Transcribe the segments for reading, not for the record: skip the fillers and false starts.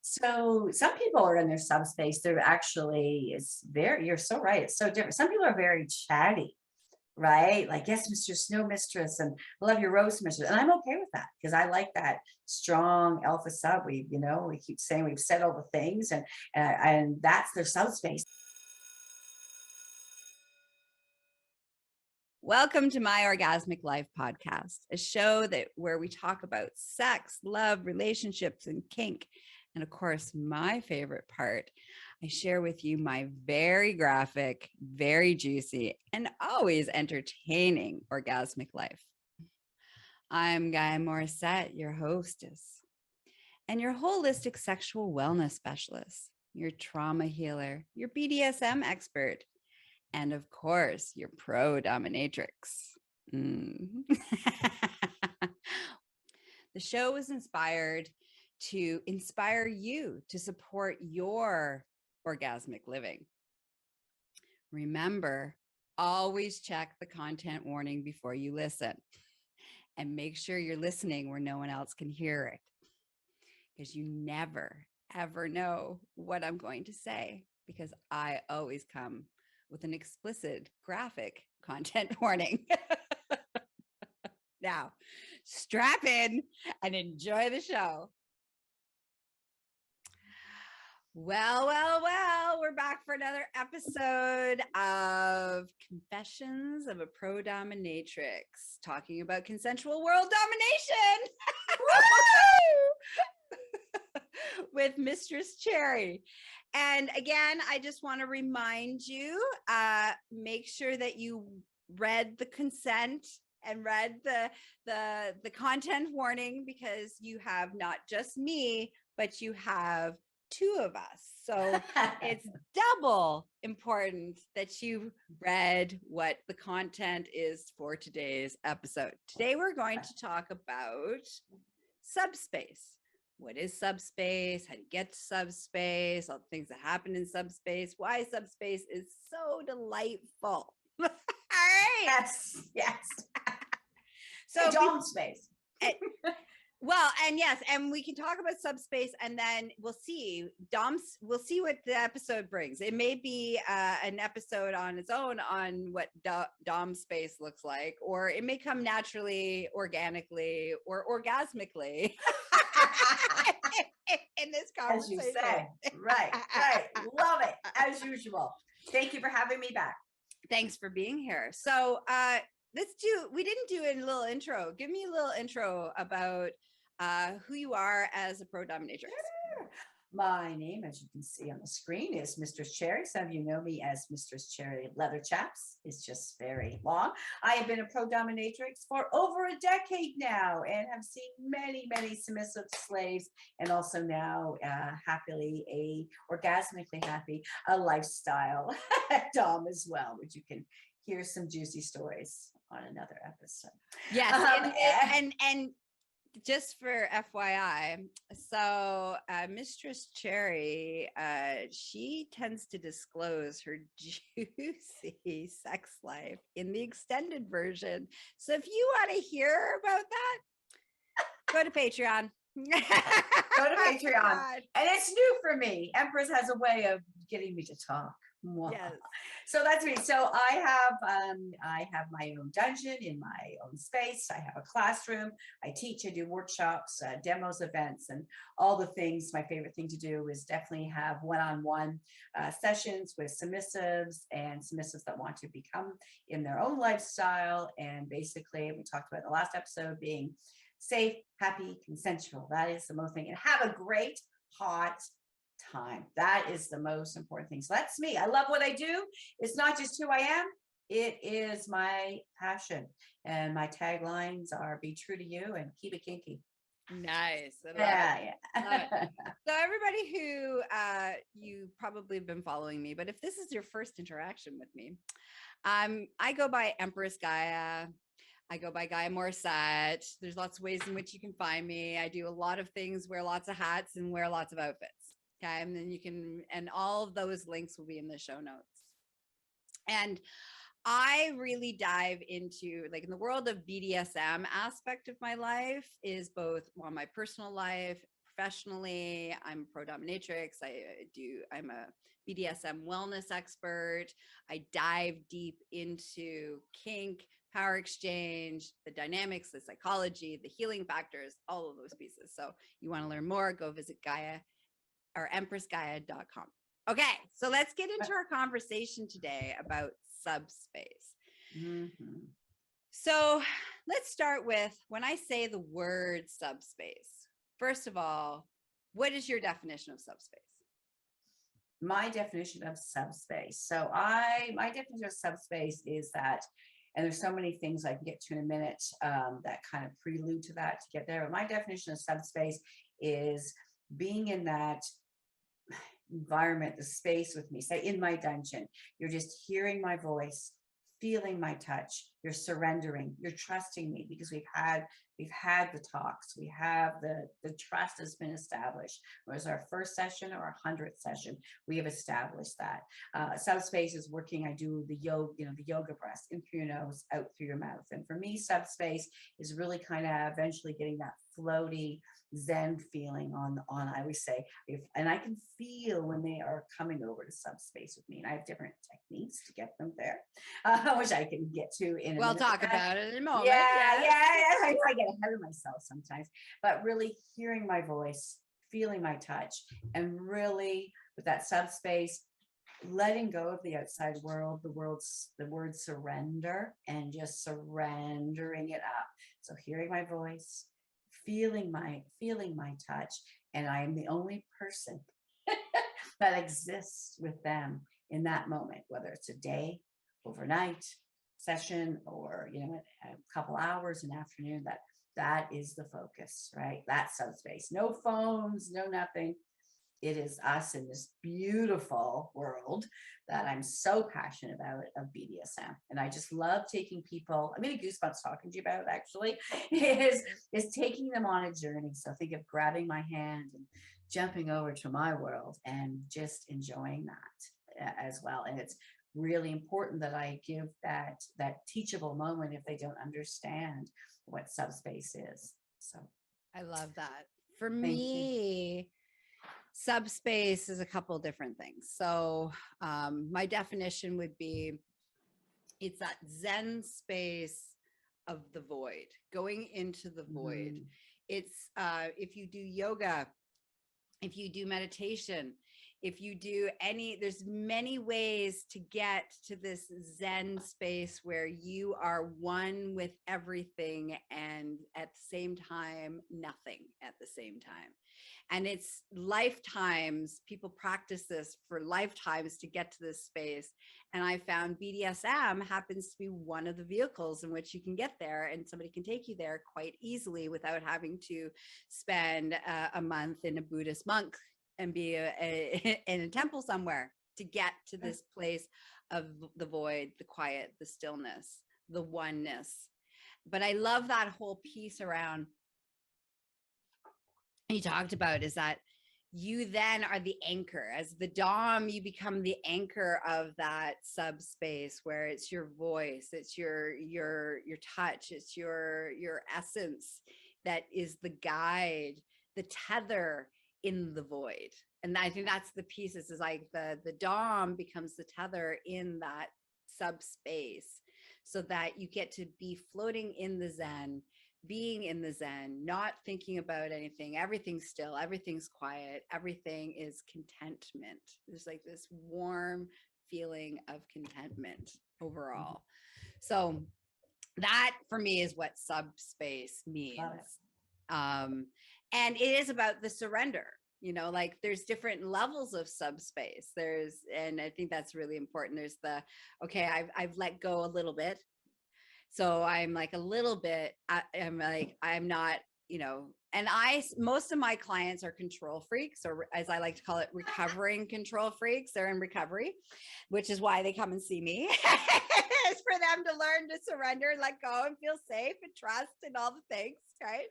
So some people are in their subspace. They're actually, you're so right. It's so different. Some people are very chatty, right? Like, yes, mistress, no mistress, and I love your rose mistress. And I'm okay with that because I like that strong alpha sub. We keep saying we've said all the things, and that's their subspace. Welcome to My Orgasmic Life Podcast, a show where we talk about sex, love, relationships, and kink. And of course, my favorite part, I share with you my very graphic, very juicy, and always entertaining orgasmic life. I'm Gaia Morrissette, your hostess, and your holistic sexual wellness specialist, your trauma healer, your BDSM expert, and of course, your Pro-Dominatrix. The show was inspired to inspire you to support your orgasmic living. Remember, always check the content warning before you listen, and make sure you're listening where no one else can hear it, because you never, ever know what I'm going to say, because I always come with an explicit graphic content warning. Now, strap in and enjoy the show. Well, we're back for another episode of Confessions of a Pro-Dominatrix, talking about consensual world domination with Mistress Cherry. And again, I just want to remind you, make sure that you read the consent and read the content warning, because you have not just me, but you have two of us. So it's double important that you read what the content is for today's episode. Today, we're going to talk about subspace. What is subspace? How to get to subspace? All the things that happen in subspace. Why subspace is so delightful. All right. Yes. So Dom space. Well, and yes, and we can talk about subspace, and then we'll see what the episode brings. It may be an episode on its own on what Dom space looks like, or it may come naturally, organically, or orgasmically in this conversation. As you say. Right. Love it, as usual. Thank you for having me back. Thanks for being here. So we didn't do a little intro. Give me a little intro about who you are as a Pro-Dominatrix. Sure. My name, as you can see on the screen, is Mistress Cherry. Some of you know me as Mistress Cherry Leather Chaps. It's just very long. I have been a Pro-Dominatrix for over a decade now and have seen many, many submissive slaves, and also now happily orgasmically happy a lifestyle Dom as well, which you can hear some juicy stories on another episode. Yes, and just for FYI, so Mistress Cherry, she tends to disclose her juicy sex life in the extended version. So if you want to hear about that, go to Patreon. Go to Patreon. And it's new for me. Empress has a way of getting me to talk. Yes. So that's me. So I have my own dungeon in my own space. I have a classroom. I teach, I do workshops, demos, events, and all the things. My favorite thing to do is definitely have one-on-one sessions with submissives and submissives that want to become in their own lifestyle. And basically, we talked about in the last episode being safe, happy, consensual. That is the most thing. And have a great, hot time. That is the most important thing. So that's me. I love what I do. It's not just who I am. It is my passion. And my taglines are be true to you and keep it kinky. Nice. Yeah. So everybody who you probably have been following me, but if this is your first interaction with me, I go by Empress Gaia. I go by Gaia Morrissette. There's lots of ways in which you can find me. I do a lot of things, wear lots of hats and wear lots of outfits. Okay. And then and all of those links will be in the show notes. And I really dive into, like, in the world of BDSM aspect of my life is both on my personal life, professionally. I'm a Pro-Dominatrix. I'm a BDSM Wellness expert. I dive deep into kink, power exchange, the dynamics, the psychology, the healing factors, all of those pieces. So you want to learn more, go visit Gaia or EmpressGaia.com. Okay, so let's get into our conversation today about subspace. Mm-hmm. So let's start with, when I say the word subspace, first of all, what is your definition of subspace? My definition of subspace. So my definition of subspace is that, and there's so many things I can get to in a minute that kind of prelude to that to get there. But my definition of subspace is being in that environment, the space with me, say in my dungeon, you're just hearing my voice, feeling my touch, you're surrendering, you're trusting me because we've had the talks, we have the trust has been established. It was our first session or our 100th session, we have established that. Subspace is working, I do the yoga breaths, in through your nose, out through your mouth. And for me, subspace is really kind of eventually getting that floaty Zen feeling on I always say, and I can feel when they are coming over to subspace with me, and I have different techniques to get them there, which I can get to in a minute. We'll talk about it in a moment. Yeah. I get ahead of myself sometimes, but really hearing my voice, feeling my touch, and really with that subspace, letting go of the outside world, the word surrender, and just surrendering it up. So hearing my voice, feeling my touch, and I am the only person that exists with them in that moment, whether it's a day, overnight session, or a couple hours, an afternoon. That is the focus, right? That subspace, no phones, no nothing. It is us in this beautiful world that I'm so passionate about of BDSM. And I just love taking people, I'm getting goosebumps talking to you about it actually, is taking them on a journey. So think of grabbing my hand and jumping over to my world and just enjoying that as well. And it's really important that I give that teachable moment if they don't understand what subspace is. So I love that. For me, subspace is a couple different things. So my definition would be, it's that Zen space of the void, going into the void. Mm-hmm. It's if you do yoga, if you do meditation, if you do there's many ways to get to this Zen space where you are one with everything and at the same time, nothing at the same time. And it's lifetimes, people practice this for lifetimes to get to this space. And I found BDSM happens to be one of the vehicles in which you can get there, and somebody can take you there quite easily without having to spend a month in a Buddhist monk and be in a temple somewhere to get to this place of the void, the quiet, the stillness, the oneness. But I love that whole piece around you talked about, is that you then are the anchor. As the Dom, you become the anchor of that subspace where it's your voice, it's your touch, it's your essence that is the guide, the tether in the void. And I think that's the pieces, is like the Dom becomes the tether in that subspace, so that you get to be floating in the Zen, being in the Zen, not thinking about anything. Everything's still, everything's quiet, everything is contentment. There's like this warm feeling of contentment overall. So that for me is what subspace means. And it is about the surrender. Like there's different levels of subspace. And I think that's really important. There's okay, I've let go a little bit. So I'm like a little bit, I'm not, and most of my clients are control freaks, or as I like to call it, recovering control freaks. They're in recovery, which is why they come and see me. It's for them to learn to surrender and let go and feel safe and trust and all the things, right?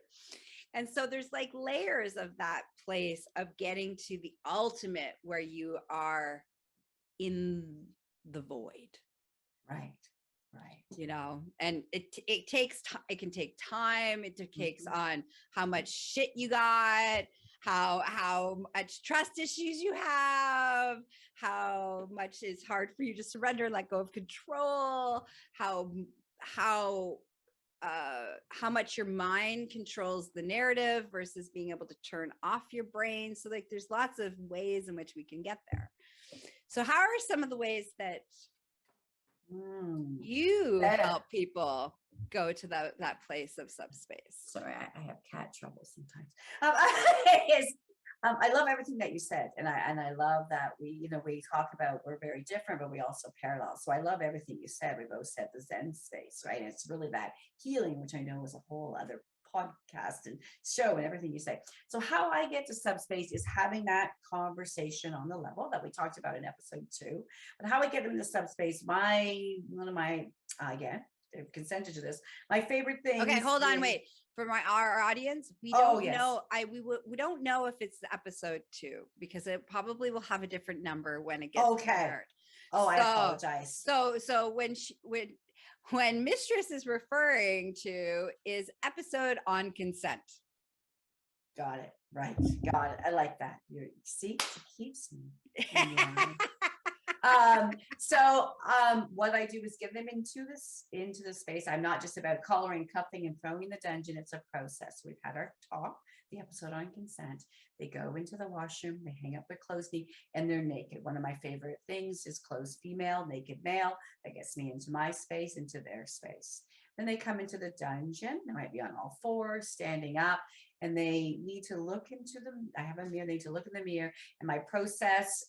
And so there's like layers of that place of getting to the ultimate where you are in the void. Right. And it can take time. It takes on how much shit you got, how much trust issues you have, how much it's hard for you to surrender and let go of control, how much your mind controls the narrative versus being able to turn off your brain. So like there's lots of ways in which we can get there. So how are some of the ways that you help people go to that place of subspace? Sorry, I have cat trouble sometimes. I love everything that you said, and I love that we talk about we're very different, but we also parallel. So I love everything you said. We both said the Zen space, right? And it's really that healing, which I know is a whole other podcast and show and everything you say. So how I get to subspace is having that conversation on the level that we talked about in episode 2. But how I get into subspace, one of my again, they've consented to this. My favorite thing. Okay, hold on, wait. For our audience, we don't know. We don't know if it's episode 2 because it probably will have a different number when it gets aired. Oh, I apologize. So when Mistress is referring to is episode on consent. Got it. Right. Got it. I like that. You see, it keeps me. What I do is give them into the space. I'm not just about collaring, cuffing, and throwing in the dungeon. It's a process. We've had our talk, the episode on consent. They go into the washroom, they hang up their clothes, and they're naked. One of my favorite things is clothes female, naked male. That gets me into my space, into their space. Then they come into the dungeon. They might be on all fours, standing up, and they need to look into them. I have a mirror. They need to look in the mirror. And my process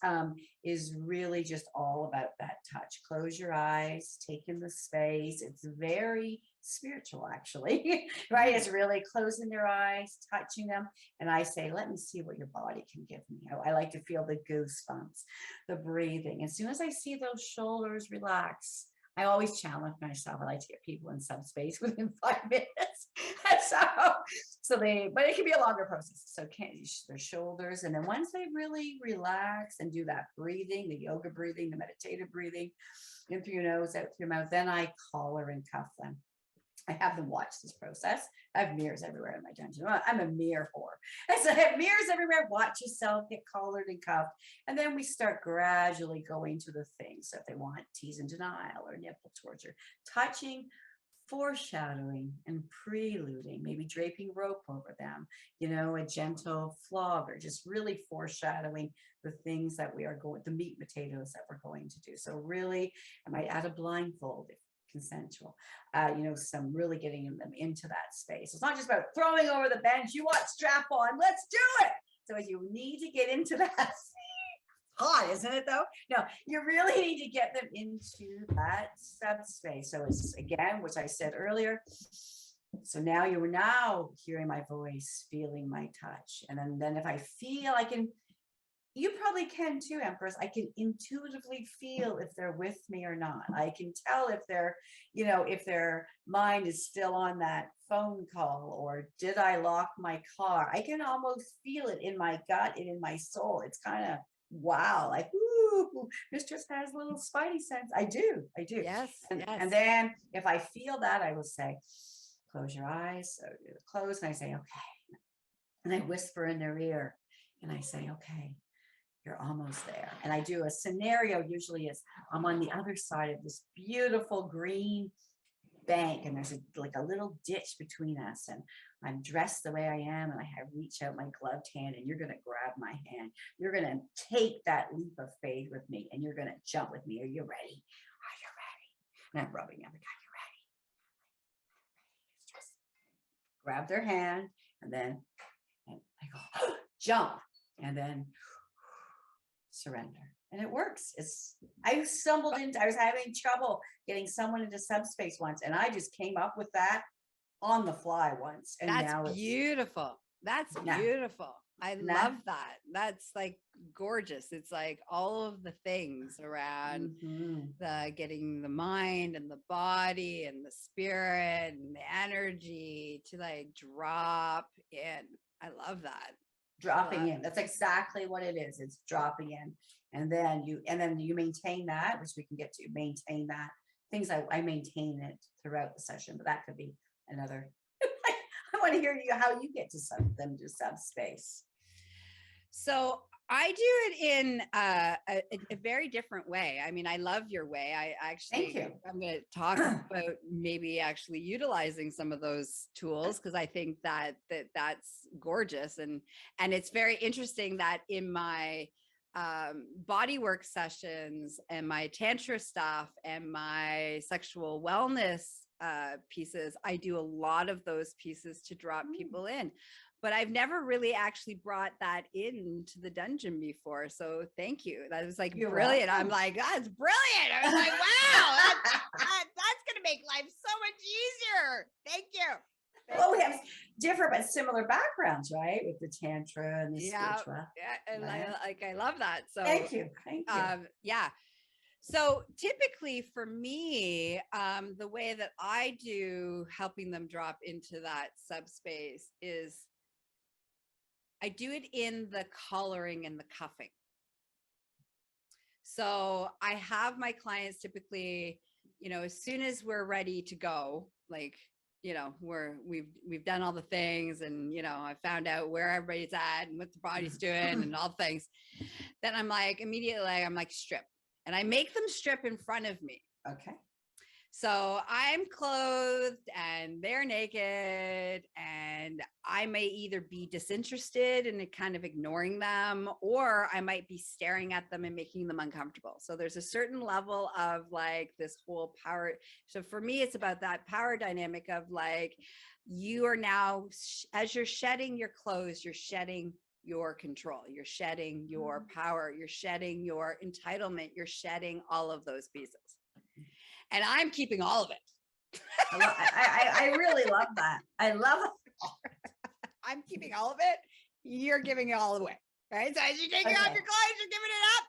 is really just all about that touch. Close your eyes, take in the space. It's very spiritual, actually, right? It's really closing their eyes, touching them. And I say, let me see what your body can give me. I like to feel the goosebumps, the breathing. As soon as I see those shoulders relax, I always challenge myself. I like to get people in subspace within 5 minutes. But it can be a longer process. So their shoulders. And then once they really relax and do that breathing, the yoga breathing, the meditative breathing, in through your nose, out through your mouth, then I collar and cuff them. I have them watch this process. I have mirrors everywhere in my dungeon. I'm a mirror whore. And so I have mirrors everywhere. Watch yourself get collared and cuffed. And then we start gradually going to the things. So if they want tease and denial or nipple torture, touching, foreshadowing and preluding, maybe draping rope over them, a gentle flog, or just really foreshadowing the things that we are going, the meat and potatoes that we're going to do. So really, I might add a blindfold if consensual, some really getting them into that space. It's not just about throwing over the bench. You want strap on, let's do it. So you need to get into that. Hot, isn't it though? No, you really need to get them into that subspace. So it's again, which I said earlier. So now you're hearing my voice, feeling my touch. And then if I feel I can, you probably can too, Empress. I can intuitively feel if they're with me or not. I can tell if they're, if their mind is still on that phone call, or did I lock my car? I can almost feel it in my gut and in my soul. It's kind of wow, like, ooh, Mistress has a little spidey sense. I do. Yes. And then if I feel that, I will say, close your eyes. So close, and I say, okay. And I whisper in their ear, and I say, okay, you're almost there. And I do a scenario, usually is I'm on the other side of this beautiful green bank, and there's a little ditch between us, and I'm dressed the way I am, and I reach out my gloved hand, and you're going to grab my hand. You're going to take that leap of faith with me, and you're going to jump with me. Are you ready? Are you ready? And I'm rubbing them. Are you ready? Just grab their hand, and then I go, jump, and then surrender. And it works. I was having trouble getting someone into subspace once, and I just came up with that on the fly once. And that's beautiful. That's beautiful. I love that. That's like gorgeous. It's like all of the things around the getting the mind and the body and the spirit and the energy to like drop in. I love that. Dropping in. That's exactly what it is. It's dropping in. And then you maintain that, which we can get to, maintain that. Things I maintain it throughout the session, but that could be another. I want to hear how you get to them to subspace. So I do it in a very different way. I mean, I love your way. Thank you. I'm going to talk about maybe actually utilizing some of those tools, because I think that's gorgeous. And it's very interesting that in my body work sessions and my tantra stuff and my sexual wellness pieces, I do a lot of those pieces to drop people in. But I've never really actually brought that into the dungeon before. So thank you. That was like You're brilliant. welcome. I'm like, that's brilliant. I was like, wow, that's going to make life so much easier. Thank you. Well, we have different but similar backgrounds, right? With the tantra and the spiritual. Yeah, and right? I love that. So Thank you. Thank you. yeah. So typically for me, the way that I do helping them drop into that subspace is I do it in the collaring and the cuffing. So I have my clients typically, as soon as we're ready to go, like, we've done all the things, and, I found out where everybody's at and what the body's doing and all things. Then I'm like, immediately, I'm like, strip. And I make them strip in front of me. Okay. So I'm clothed and they're naked, and I may either be disinterested and kind of ignoring them, or I might be staring at them and making them uncomfortable. So there's a certain level of like this whole power. So for me, it's about that power dynamic of like, you are now, as you're shedding your clothes, you're shedding your control, you're shedding your power, you're shedding your entitlement, you're shedding all of those pieces. And I'm keeping all of it. I really love that. I love it. I'm keeping all of it. You're giving it all away. Right. So as you're taking off your clothes, you're giving it up,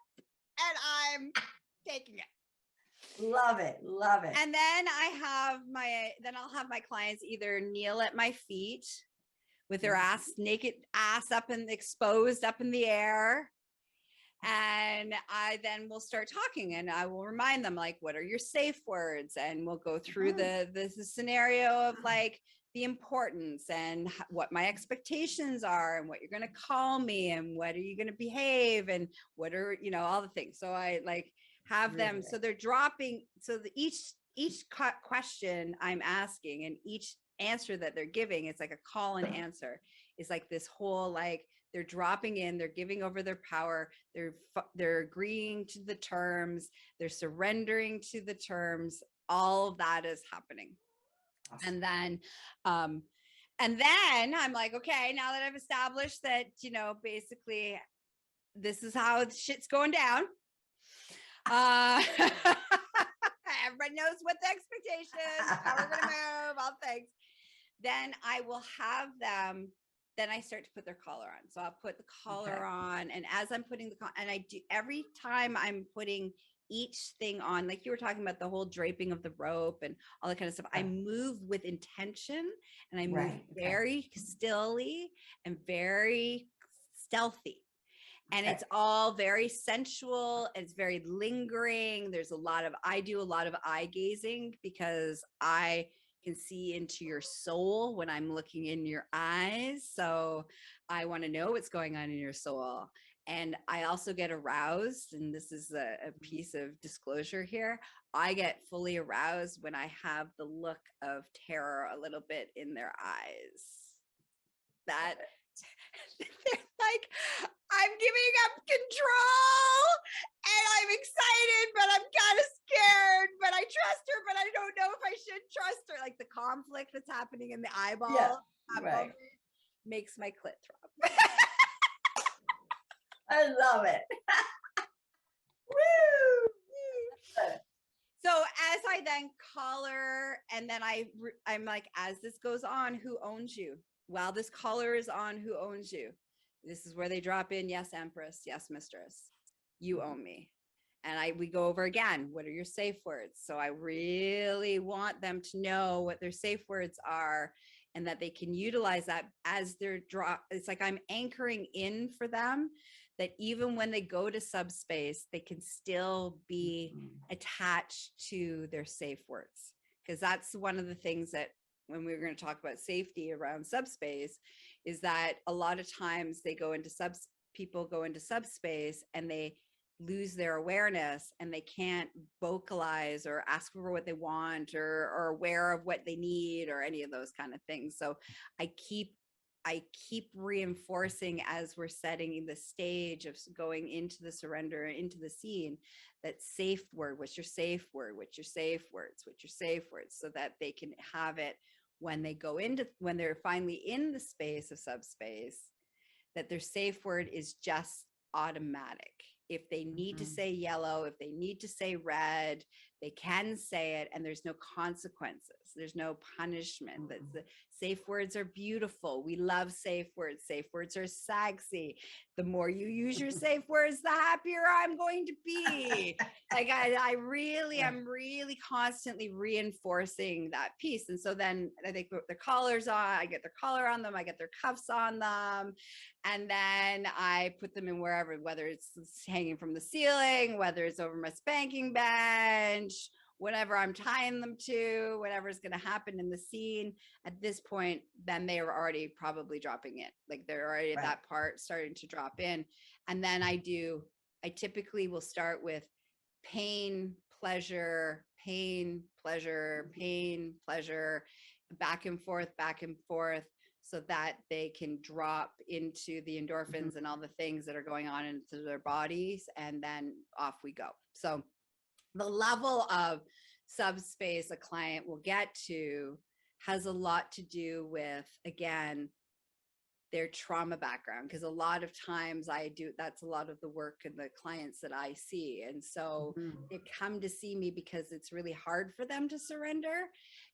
and I'm taking it. Love it. Love it. And then I'll have my clients either kneel at my feet with their naked ass up and exposed up in the air. And I then will start talking, and I will remind them, like, what are your safe words? And we'll go through the scenario of like the importance and what my expectations are and what you're going to call me and what are you going to behave and what are, all the things. So I like have them. So they're dropping. So each question I'm asking and each answer that they're giving, it's like a call and answer. It's like this whole, like, they're dropping in, they're giving over their power, they're agreeing to the terms, they're surrendering to the terms. All of that is happening. Awesome. And then I'm like, okay, now that I've established that, basically this is how shit's going down. Everybody knows what the expectations, how we're gonna move, all things. Then I will have them. Then I start to put their collar on. So I'll put the collar on. And as I'm putting and I do, every time I'm putting each thing on, like you were talking about the whole draping of the rope and all that kind of stuff, I move with intention, and I move very stilly and very stealthy. And it's all very sensual. It's very lingering. I do a lot of eye gazing, because I can see into your soul when I'm looking in your eyes. So I want to know what's going on in your soul. And I also get aroused, and this is a piece of disclosure here. I get fully aroused when I have the look of terror a little bit in their eyes. That they're like, I'm giving up control and I'm excited, but I'm kind of scared, but I trust her, but I don't know if I should trust her. Like the conflict that's happening in the eyeball makes my clit throb. I love it. Woo! So as I then collar, and then I'm like, as this goes on, who owns you? While this collar is on, who owns you? This is where they drop in. Yes, Empress. Yes, Mistress. You own me. And we go over again. What are your safe words? So I really want them to know what their safe words are, and that they can utilize that as they're It's like I'm anchoring in for them, that even when they go to subspace, they can still be attached to their safe words. Because that's one of the things that, when we were going to talk about safety around subspace, is that a lot of times they go into people go into subspace and they lose their awareness and they can't vocalize or ask for what they want or aware of what they need or any of those kind of things. So I keep reinforcing as we're setting the stage of going into the surrender, into the scene, that safe word, what's your safe word, what's your safe words, what's your safe words, so that they can have it when they go into, when they're finally in the space of subspace, that their safe word is just automatic. If they need to say yellow, if they need to say red, they can say it, and there's no consequences. There's no punishment. The safe words are beautiful. We love safe words. Safe words are sexy. The more you use your safe words, the happier I'm going to be. Like I'm really constantly reinforcing that piece. And so then they put their collars on, I get their collar on them, I get their cuffs on them. And then I put them in wherever, whether it's hanging from the ceiling, whether it's over my spanking bench, whatever I'm tying them to, whatever's going to happen in the scene. At this point, then they are already probably dropping in. Like they're already at that part starting to drop in. And then I typically will start with pain, pleasure, pain, pleasure, pain, pleasure, back and forth, so that they can drop into the endorphins and all the things that are going on into their bodies, and then off we go. So the level of subspace a client will get to has a lot to do with, again, their trauma background, because a lot of times that's a lot of the work and the clients that I see. And so they come to see me because it's really hard for them to surrender.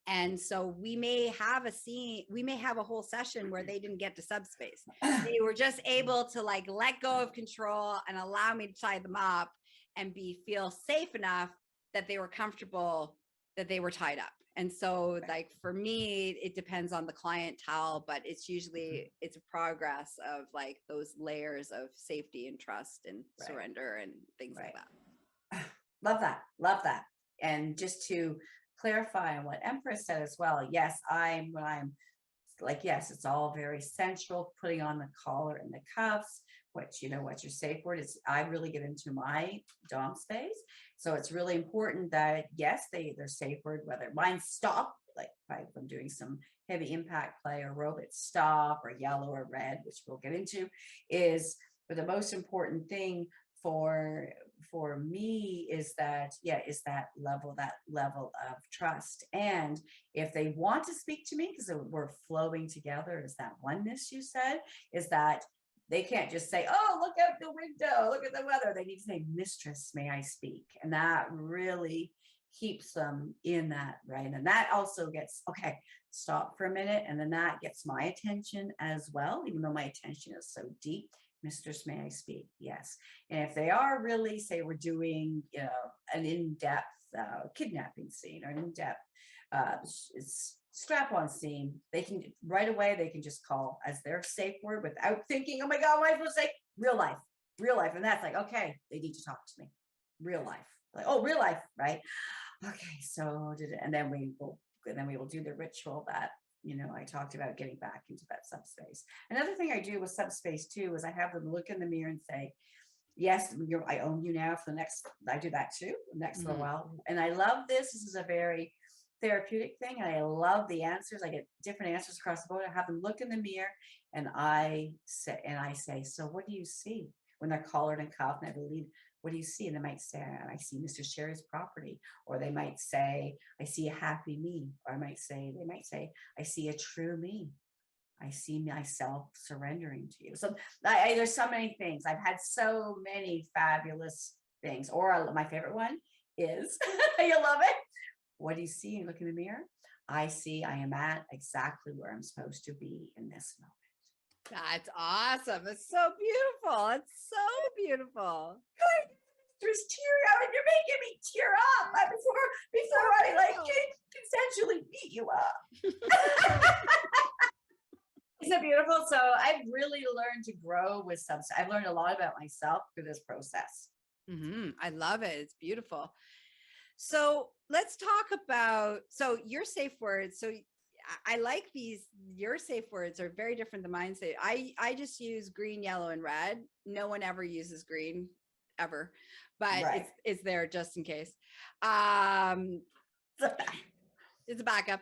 And so we may have a whole session where they didn't get to subspace. They were just able to like let go of control and allow me to tie them up and feel safe enough that they were comfortable that they were tied up. And so like for me, it depends on the clientele, but it's usually, it's a progress of like those layers of safety and trust and surrender and things like that. Love that. Love that. And just to clarify on what Empress said as well. Yes, yes, it's all very sensual, putting on the collar and the cuffs, what's your safe word is. I really get into my Dom space. So it's really important that, yes, their safe word, whether mine stop, like if I'm doing some heavy impact play or robot, stop, or yellow or red, which we'll get into, is, but the most important thing for me is that level of trust. And if they want to speak to me, because we're flowing together, is that oneness you said, is that they can't just say, oh, look out the window, look at the weather. They need to say, Mistress, may I speak? And that really keeps them in that, right? And that also gets, okay, stop for a minute. And then that gets my attention as well, even though my attention is so deep. Mistress, may I speak? Yes. And if they are really, say we're doing, an in-depth kidnapping scene or an in-depth strap-on scene, they can right away, they can just call as their safe word without thinking, oh my God, what am I supposed to say? Real life. And that's like, okay, they need to talk to me. Real life. Like, oh, real life, right? Okay, so and then we will do the ritual that, I talked about, getting back into that subspace. Another thing I do with subspace too is I have them look in the mirror and say, yes, I own you now for the next, I do that too, the next little while. And I love this. This is a very therapeutic thing. And I love the answers. I get different answers across the board. I have them look in the mirror and I say, so what do you see? When they're collared and cuffed, and I believe, what do you see? And they might say, I see Mr. Sherry's property. Or they might say, I see a happy me. Or they might say, I see a true me. I see myself surrendering to you. So there's so many things. I've had so many fabulous things. Or my favorite one is, you love it. What do you see? You look in the mirror. I see I am at exactly where I'm supposed to be in this moment. That's awesome. It's so beautiful. It's so beautiful. There's tear out, and you're making me tear up before I like consensually beat you up. Isn't it beautiful? So I've really learned to grow with substance. I've learned a lot about myself through this process. I love it. It's beautiful. So let's talk about, your safe words. So I like these. Your safe words are very different than mine. Say I just use green, yellow, and red. No one ever uses green ever, but Right. it's there just in case. It's a backup.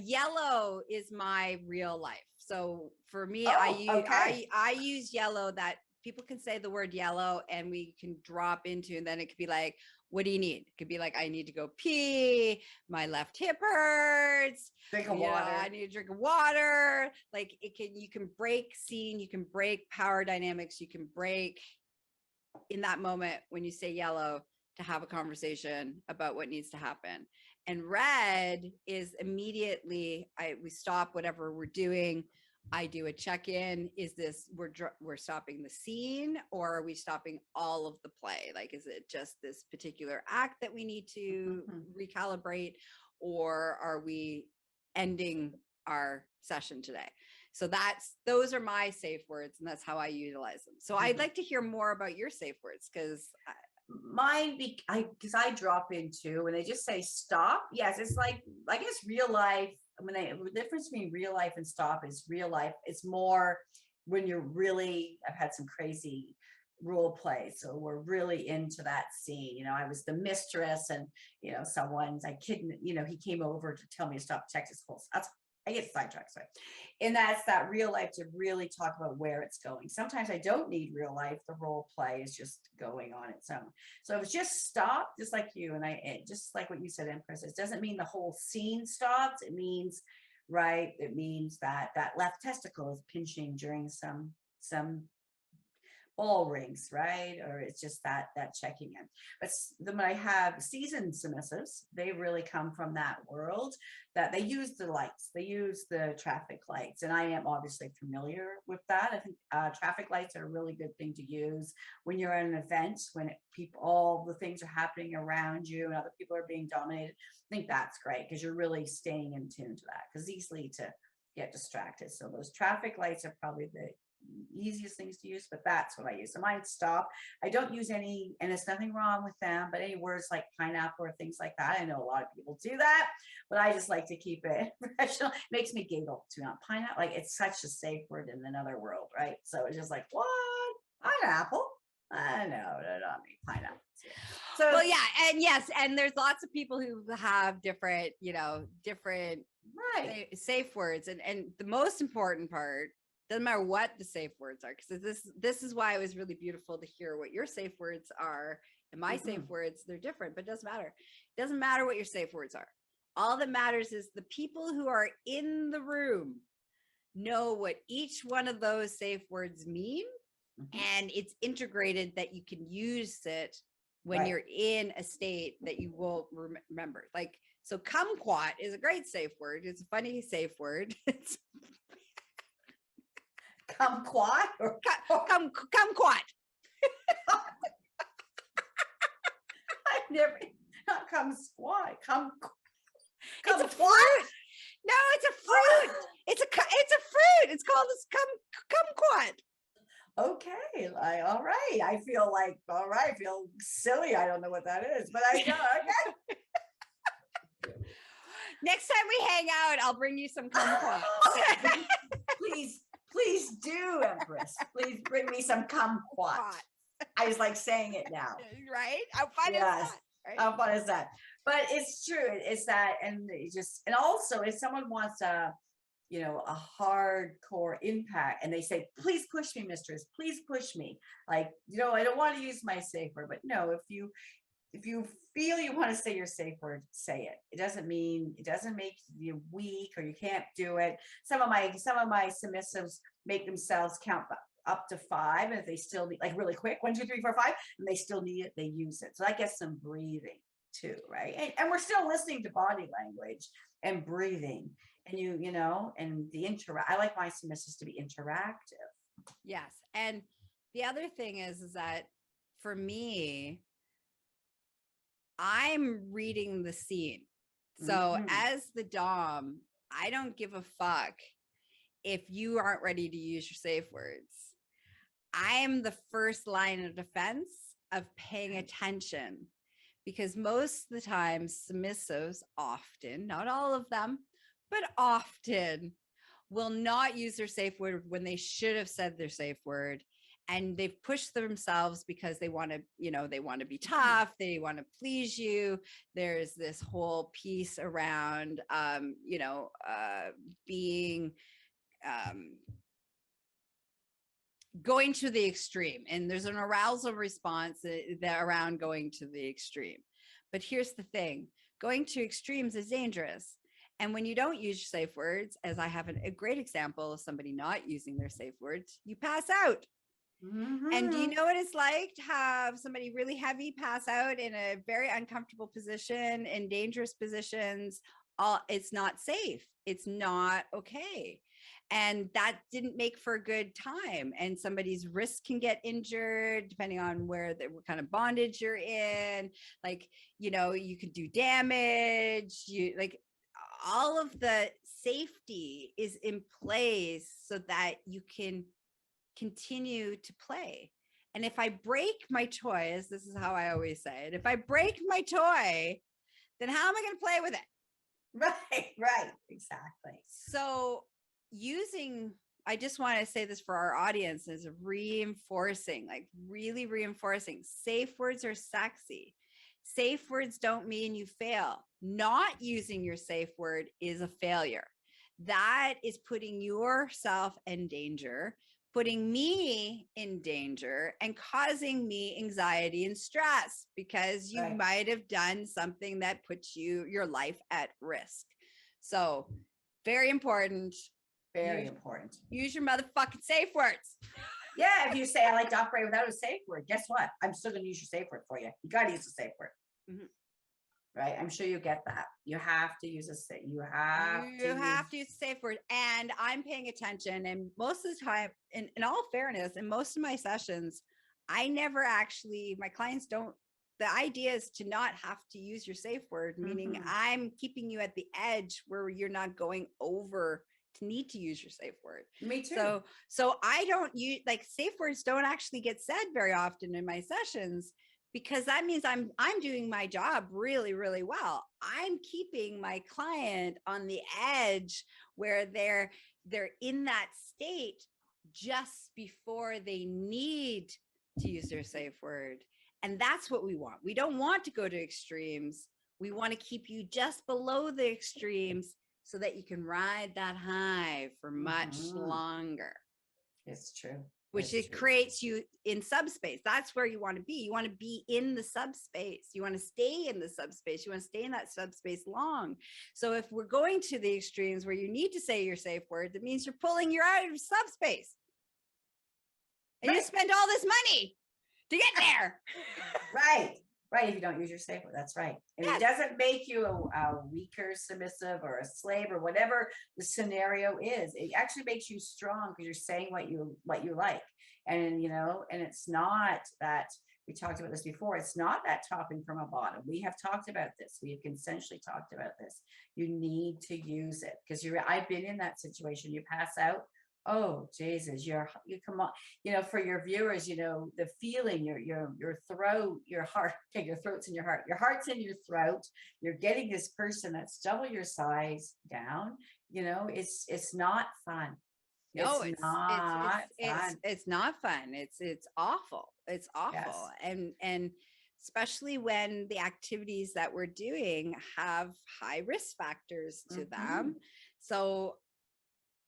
Yellow is my real life. So for me, I use yellow. That people can say the word yellow and we can drop into, and then it could be like, what do you need? It could be like, I need to go pee. My left hip hurts. Drink of water. I need a drink of water. Like you can break scene. You can break power dynamics. You can break in that moment when you say yellow to have a conversation about what needs to happen. And red is immediately we stop whatever we're doing. I do a check-in. Is this we're stopping the scene, or are we stopping all of the play? Like, is it just this particular act that we need to recalibrate, or are we ending our session today? So those are my safe words, and that's how I utilize them. So I'd like to hear more about your safe words, because mine, because I drop into when they just say stop. Yes, it's like, I guess real life. The difference between real life and stop is real life. It's more when you're really, I've had some crazy role play. So we're really into that scene. You know, I was the mistress, and, you know, I kidding, you know, he came over to tell me to stop Texas schools. I get sidetracked, sorry. And that's that real life to really talk about where it's going. Sometimes I don't need real life. The role play is just going on its own. So if it's just stop, just like you, and just like what you said, Empress, it doesn't mean the whole scene stops. It means, right, it means that left testicle is pinching during some ball rings, right? Or it's just that checking in. But when I have seasoned submissives, they really come from that world, that they use the lights, they use the traffic lights. And I am obviously familiar with that. I think traffic lights are a really good thing to use when you're at an event, when all the things are happening around you and other people are being dominated. I think that's great, because you're really staying in tune to that, because it's easy to get distracted. So those traffic lights are probably the easiest things to use, but that's what I use. So mine stop. I don't use any, and there's nothing wrong with them, but any words like pineapple or things like that, I know a lot of people do that, but I just like to keep it professional. It makes me giggle to not pineapple. Like, it's such a safe word in another world, right? So it's just like, what? Pineapple? I know, not me, pineapple. So, well, yeah, and yes, and there's lots of people who have different right, safe words, and the most important part, doesn't matter what the safe words are, because this is why it was really beautiful to hear what your safe words are, and my safe words, they're different, but it doesn't matter. It doesn't matter what your safe words are. All that matters is the people who are in the room know what each one of those safe words mean, and it's integrated that you can use it when you're in a state that you will remember. Like, so kumquat is a great safe word. It's a funny safe word. It's kumquat or kumquat. I've never, not cum squat, it's a fruit. No, it's a fruit. It's a fruit. It's called kumquat. Okay, like, all right. I feel like, all right, I feel silly. I don't know what that is, but I know. Okay. Next time we hang out, I'll bring you some kumquat. Please do, Empress. Please bring me some kumquat. I just like saying it now. Right? How fun is that? Right? How fun is that? But it's true. It's that, and also if someone wants a hardcore impact, and they say, please push me, mistress, please push me. Like, I don't want to use my safe word, but no, if you feel you want to say your safe word, say it. It doesn't make you weak or you can't do it. Some of my submissives make themselves count up to 5, and if they still need, like, really quick, 1, 2, 3, 4, 5, and they still need it, they use it. So that gets some breathing too, right? And we're still listening to body language and breathing, and and I like my submissives to be interactive. Yes. And the other thing is that for me, I'm reading the scene. So as the Dom, I don't give a fuck if you aren't ready to use your safe words. I am the first line of defense of paying attention, because most of the time submissives, often, not all of them, but often will not use their safe word when they should have said their safe word. And they've pushed themselves because they want to, they want to be tough. They want to please you. There's this whole piece around, being, going to the extreme. And there's an arousal response around going to the extreme. But here's the thing, going to extremes is dangerous. And when you don't use your safe words, as I have a great example of somebody not using their safe words, you pass out. And do you know what it's like to have somebody really heavy pass out in a very uncomfortable position, in dangerous positions? It's not safe. It's not okay. And that didn't make for a good time. And somebody's wrist can get injured depending on what kind of bondage you're in. Like, you could do damage. All of the safety is in place so that you can continue to play. And if I break my toys, this is how I always say it, if I break my toy, then how am I going to play with it? Right, exactly. So I just want to say this for our audience, is reinforcing, really reinforcing, safe words are sexy. Safe words don't mean you fail. Not using your safe word is a failure. That is putting yourself in danger, putting me in danger, and causing me anxiety and stress because you might have done something that puts your life at risk. So very important. Very important. Use your motherfucking safe words. Yeah, if you say, I like to operate without a safe word, guess what? I'm still going to use your safe word for you. You got to use a safe word. Mm-hmm. Right? I'm sure you get that. You have to use you have to use a safe word. And I'm paying attention. And most of the time, in all fairness, in most of my sessions, I never actually, my clients don't, the idea is to not have to use your safe word, meaning I'm keeping you at the edge where you're not going over to need to use your safe word. Me too. So I don't use, safe words don't actually get said very often in my sessions, because that means I'm doing my job really, really well. I'm keeping my client on the edge where they're in that state just before they need to use their safe word. And that's what we want. We don't want to go to extremes. We want to keep you just below the extremes so that you can ride that high for much longer. It's true. Which it creates you in subspace. That's where you want to be. You want to be in the subspace. You want to stay in the subspace. You want to stay in that subspace long. So if we're going to the extremes where you need to say your safe word, that means you're pulling you out of subspace. And you spend all this money to get there. Right. If you don't use your safe word, that's right. And it doesn't make you a weaker submissive or a slave or whatever the scenario is. It actually makes you strong because you're saying what you like. And, and it's not that, we talked about this before, it's not that topping from a bottom. We have talked about this. We have consensually talked about this. You need to use it because I've been in that situation. You pass out. Oh, Jesus, you come on, for your viewers, the feeling, your throat, your heart, okay, your throat's in your heart, your heart's in your throat. You're getting this person that's double your size down, it's not fun. No, it's not fun. It's awful. It's awful. Yes. And especially when the activities that we're doing have high risk factors to them. So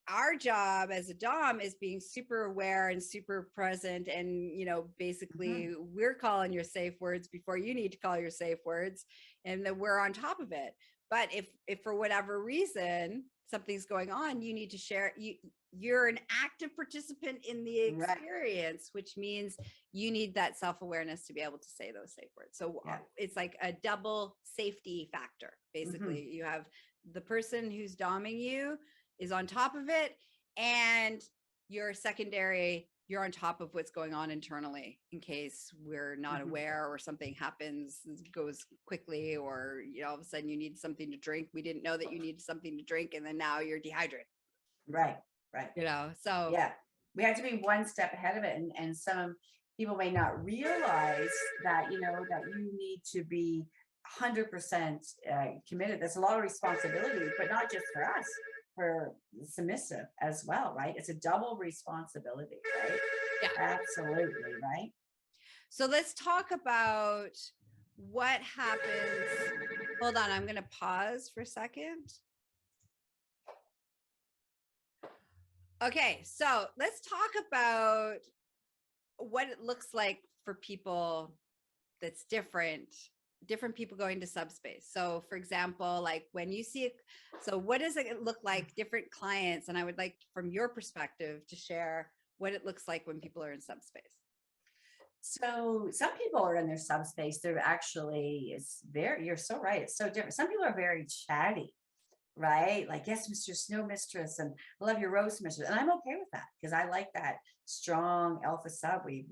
our job as a Dom is being super aware and super present. And, basically we're calling your safe words before you need to call your safe words. And then we're on top of it. But if for whatever reason, something's going on, you need to share, you're an active participant in the experience, which means you need that self-awareness to be able to say those safe words. So it's like a double safety factor. Basically, you have the person who's doming you is on top of it, and your secondary, you're on top of what's going on internally in case we're not aware or something happens, goes quickly, or all of a sudden you need something to drink. We didn't know that you needed something to drink, and then now you're dehydrated. Right. So we have to be one step ahead of it, and some people may not realize that that you need to be 100% committed. There's a lot of responsibility, but not just for us, for the submissive as well, right? It's a double responsibility, right? Yeah. Absolutely, right? So let's talk about what happens. Hold on, I'm going to pause for a second. Okay, so let's talk about what it looks like for people that's different people going to Subspace. So for example, like when you see it, so what does it look like, different clients? And I would like from your perspective to share what it looks like when people are in Subspace. So some people are in their subspace. They're actually, you're so right. It's so different. Some people are very chatty, right? Like, yes, mistress, no mistress, and I love your rose mistress. And I'm okay with that because I like that strong alpha sub. We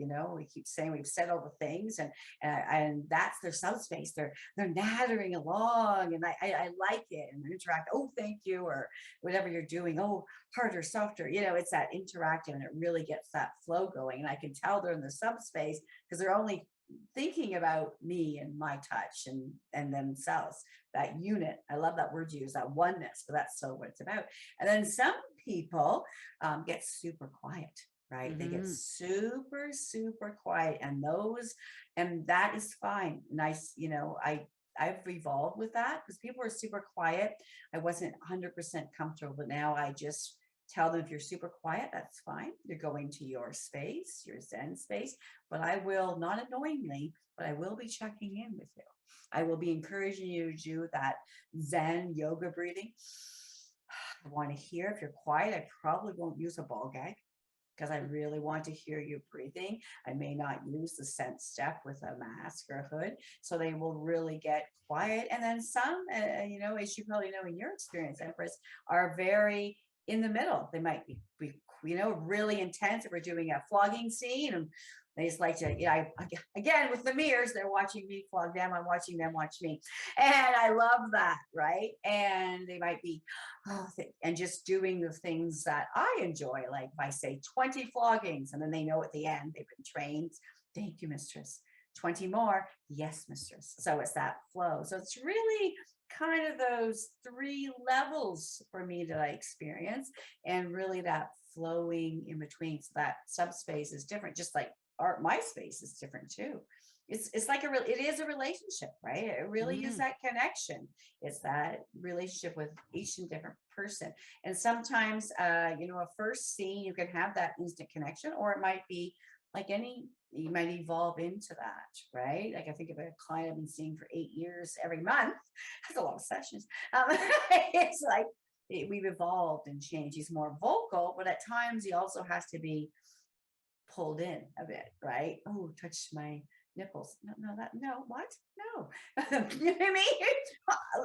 keep saying we've said all the things, and that's their subspace. They're nattering along, and I like it, and interact. Oh, thank you, or whatever you're doing. Oh, harder, softer. It's that interactive, and it really gets that flow going. And I can tell they're in the subspace because they're only thinking about me and my touch and themselves, that unit. I love that word you use, that oneness, but that's so what it's about. And then some people get super quiet, right? Mm-hmm. They get super, super quiet, and that is fine. Nice. I've evolved with that because people are super quiet. I wasn't 100% comfortable, but now I just tell them, if you're super quiet, that's fine. You're going to your space, your Zen space, but I will, not annoyingly, but I will be checking in with you. I will be encouraging you to do that Zen yoga breathing. I want to hear, if you're quiet, I probably won't use a ball gag because I really want to hear you breathing. I may not use the scent step with a mask or a hood. So they will really get quiet. And then some, as you probably know in your experience, Empress, are very in the middle. They might be really intense if we're doing a flogging scene, and they just like to, again, with the mirrors, they're watching me flog them, I'm watching them watch me, and I love that, right? And they might be and just doing the things that I enjoy, like if I say 20 floggings, and then they know at the end they've been trained, thank you, mistress, 20 more, yes, mistress. So it's that flow. So it's really kind of those 3 levels for me that I experience, and really that flowing in between. So that subspace is different, just like my space is different too. It's like it is a relationship, right? It really is that connection. It's that relationship with each and different person. And sometimes, a first scene, you can have that instant connection, or it might be like you might evolve into that, right? Like I think of a client I've been seeing for 8 years, every month. That's a lot of sessions. It's like we've evolved and changed. He's more vocal, but at times he also has to be pulled in a bit, right? Oh, touch my nipples. No, what? No. You know what I mean?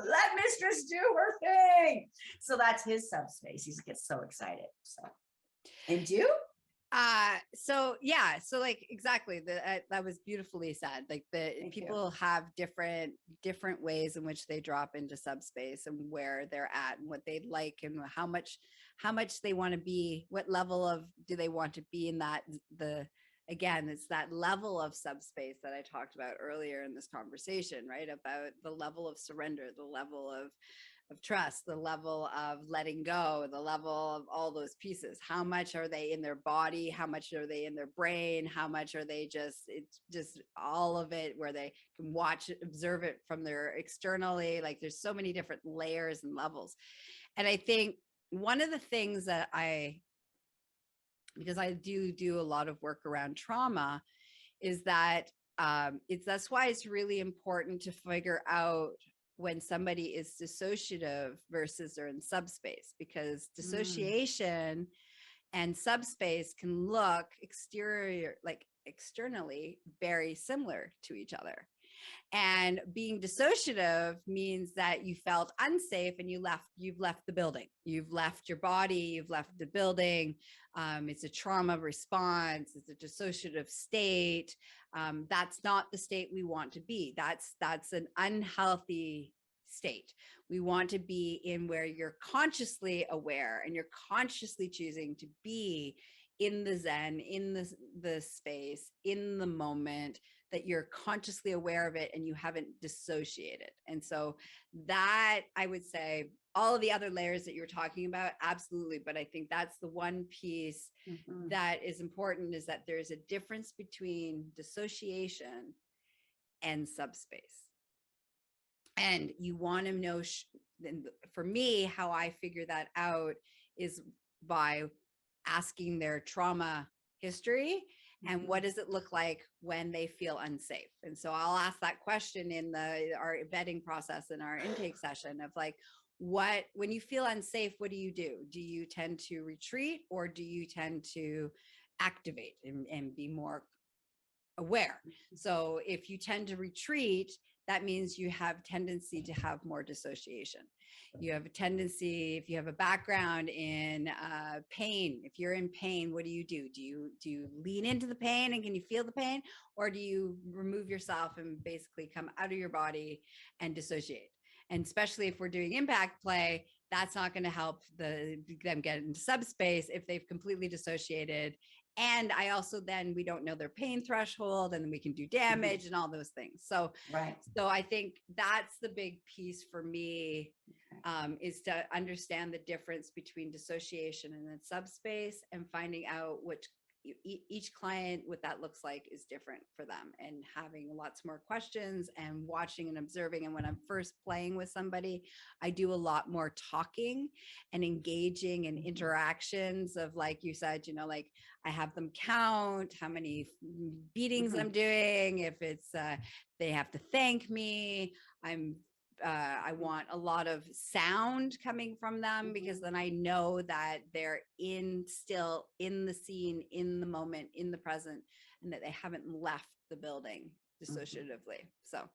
Let mistress do her thing. So that's his subspace. He gets so excited. So, and you? So like exactly that was beautifully said. Like people have different ways in which they drop into subspace, and where they're at, and what they like, and how much they want to be, what level of do they want to be in that. Again, it's that level of subspace that I talked about earlier in this conversation, right? About the level of surrender, the level of trust, the level of letting go, the level of all those pieces. How much are they in their body? How much are they in their brain? How much are they it's just all of it, where they can observe it from their externally. Like there's so many different layers and levels. And I think one of the things that because I do a lot of work around trauma, is that that's why it's really important to figure out when somebody is dissociative versus they're in subspace, because dissociation and subspace can look externally very similar to each other. And being dissociative means that you felt unsafe and you've left the building. You've left your body, you've left the building. It's a trauma response. It's a dissociative state. That's not the state we want to be. That's an unhealthy state. We want to be in where you're consciously aware and you're consciously choosing to be in the Zen, in the space, in the moment, that you're consciously aware of it and you haven't dissociated. And so that, I would say, all of the other layers that you're talking about, absolutely. But I think that's the one piece that is important, is that there's a difference between dissociation and subspace. And you want to know, for me, how I figure that out is by asking their trauma history and what does it look like when they feel unsafe. And so I'll ask that question in our vetting process in our intake session of like, when you feel unsafe, what do? Do you tend to retreat, or do you tend to activate and be more aware? So if you tend to retreat, that means you have tendency to have more dissociation. You have a tendency, if you have a background in pain, if you're in pain, what do you do? Do you lean into the pain and can you feel the pain? Or do you remove yourself and basically come out of your body and dissociate? And especially if we're doing impact play, that's not going to help them get into subspace if they've completely dissociated. And I also, then we don't know their pain threshold, and then we can do damage and all those things. So, so I think that's the big piece for me, is to understand the difference between dissociation and then subspace, and finding out which each client, what that looks like is different for them, and having lots more questions and watching and observing. And when I'm first playing with somebody, I do a lot more talking and engaging in interactions of, like you said, like I have them count how many beatings I'm doing. If it's, they have to thank me. I want a lot of sound coming from them, because then I know that they're still in the scene, in the moment, in the present, and that they haven't left the building dissociatively. So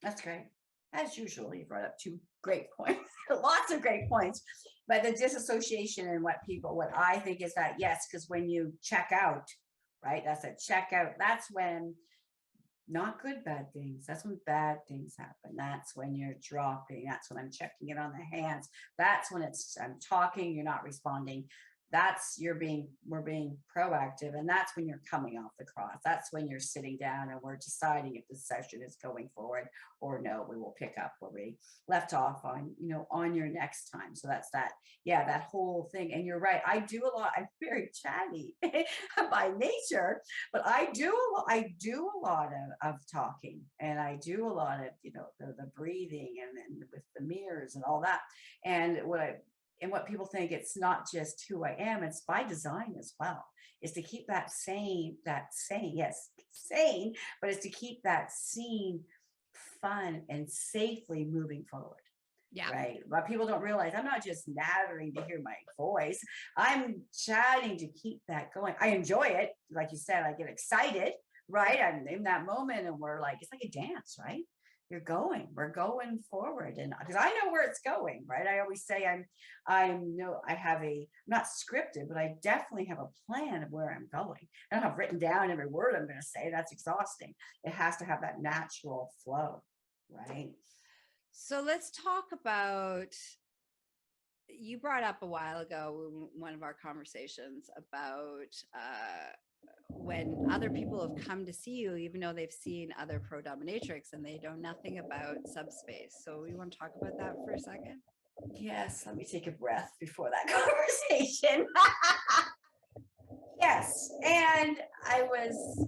that's great. As usual, you brought up 2 great points, lots of great points. But the disassociation and what I think is that, yes, because when you check out, right, that's a check out. That's when not good, bad things. That's when bad things happen. That's when you're dropping. That's when I'm checking it on the hands. That's when I'm talking, you're not responding. That's we're being proactive. And that's when you're coming off the cross. That's when you're sitting down and we're deciding if the session is going forward or no. We will pick up where we left off on your next time. So that's that whole thing. And you're right. I do a lot. I'm very chatty by nature, but I do a lot of talking, and I do a lot of, the breathing and with the mirrors and all that. And what people think, it's not just who I am, it's by design as well, is to keep that sane, but it's to keep that scene fun and safely moving forward. Yeah. Right. But people don't realize I'm not just nattering to hear my voice. I'm chatting to keep that going. I enjoy it. Like you said, I get excited, right? I'm in that moment, and we're like, it's like a dance, right? We're going forward. And because I know where it's going, right? I always say I'm not scripted, but I definitely have a plan of where I'm going. I don't have written down every word I'm going to say. That's exhausting. It has to have that natural flow, right? So let's talk about, you brought up a while ago in one of our conversations about when other people have come to see you, even though they've seen other Pro-Dominatrix, and they know nothing about subspace. So you want to talk about that for a second? Yes, let me take a breath before that conversation. Yes, and I was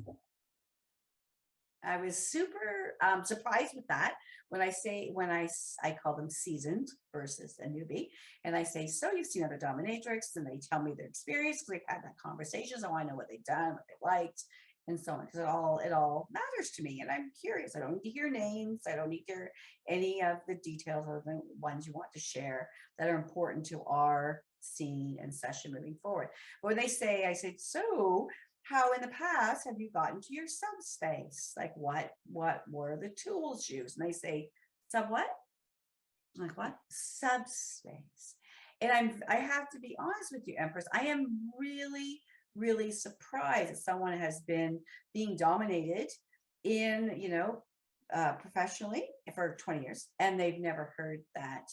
super surprised with that when I call them seasoned versus a newbie, and I say, so you've seen other dominatrix, and they tell me their experience because we've had that conversation, so I know what they've done, what they liked, and so on, because it all matters to me, and I'm curious. I don't need to hear names. I don't need to hear any of the details of the ones you want to share that are important to our scene and session moving forward. But when they say, I say, so how in the past have you gotten to your subspace? Like what were the tools used? And they say, sub what? I'm like, what? Subspace. And I have to be honest with you, Empress, I am really, really surprised that someone has been being dominated in, professionally for 20 years, and they've never heard that